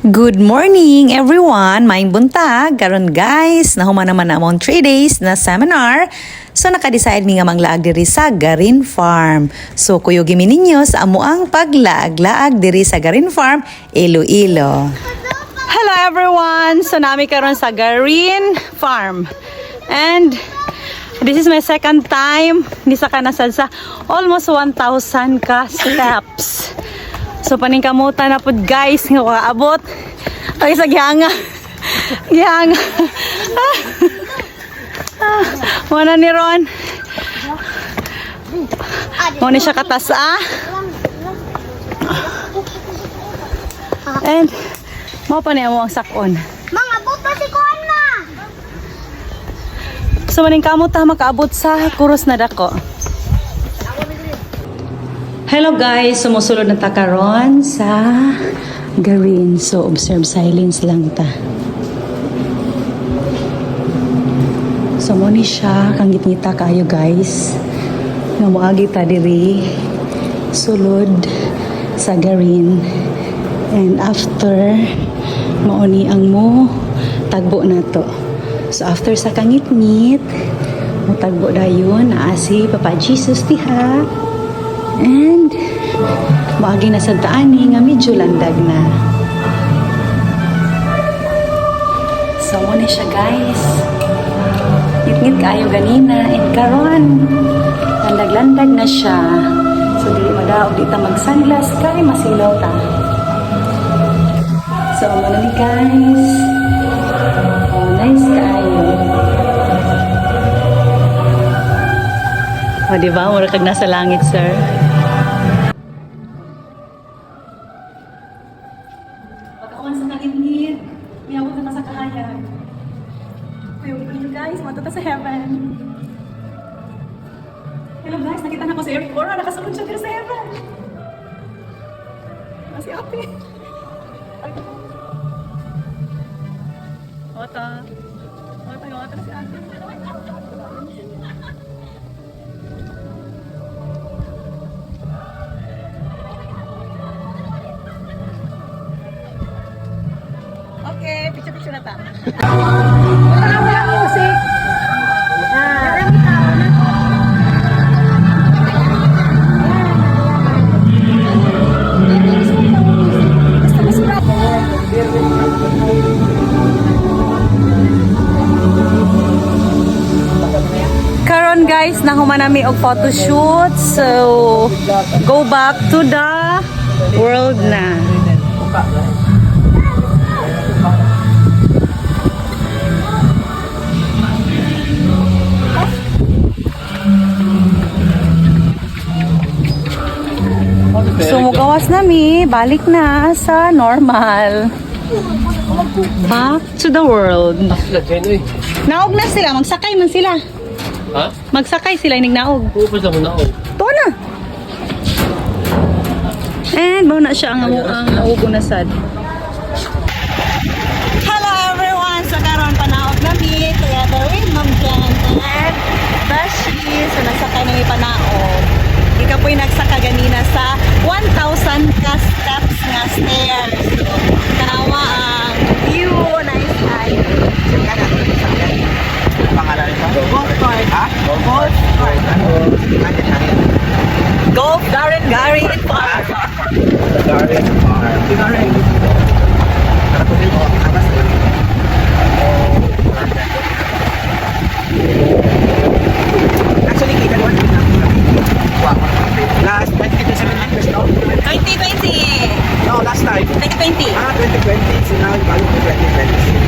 Good morning everyone! Maayong buntag. Karon guys, nahuman naman na among 3 days na seminar. So naka-decide mi nga manglaag diri sa Garin Farm. So kuyog mi ninyo sa amuang paglaag-laag diri sa Garin Farm, Iloilo. Hello everyone! So nami karon sa Garin Farm. And this is my second time ni sa kanasad sa almost 1,000 ka steps. So paningkamutan na pud guys nga kaabot. Ay sa gihanga. Gihanga. Wala ni Ron. Mo ni siya katasa. And mo pa niya mo ang sakon. Mga buta si Kuan na. So maningkamot ta makaabot sa kuros na dako. Hello guys, sumusulod na ta karon sa Garin. So observe silence lang ta. So mo ni siya kang ngita kayo guys. Nga moagi ta diri sulod sa Garin. And after mao ni ang mo tagbo na to. So after sa kangit-ngit mo tagbo dayon naa si Papa Jesus diha. And maagi na sa taani nga medyo landag na. So mo ni siya guys. Ngit-ngit kayo ganina and karon landag-landag na siya. So dili madaog di ta mag-sunglass kay masilaw ta. So mo ni guys. Oh, nice kayo. O diba? Mura kag nasa langit, sir. Pagkakuan sa kagingit, may awag na sa kahayag. Ayun, guys, matuta sa heaven. Hello guys, nakita na ko sa airport. Nakasunod siya dito sa heaven. Masih happy. Ota. Ota, yung ota na si ate. Okay, picture na ta. Wala music. Karon guys, nahuman nami og photo shoot. So, go back to the world na. So, mugawas nami, balik na sa normal. Back to the world. Naog na sila, magsakay man sila. Ha? Magsakay sila, inig naog. Pupos na mo na ako. Ito na. And, bawa na siya ang naugo na sad. Hello everyone! So, karon panaog nami together with Ma'am Jan and Bashi. So, nasakay nami panaog. Ika po'y nagsaka ganina sa 1,000 ka steps nga stairs. So, tanawa ang view, nice eye. So, yan natin sa ganina. Pangalan ito? Golf cart. Ha? Golf cart. Golf Garin Farm. Garin Farm. Garin. Actually, kita ko last 2017 no? 2020. No, last time. 2020. 2020. So now, balik to 2026.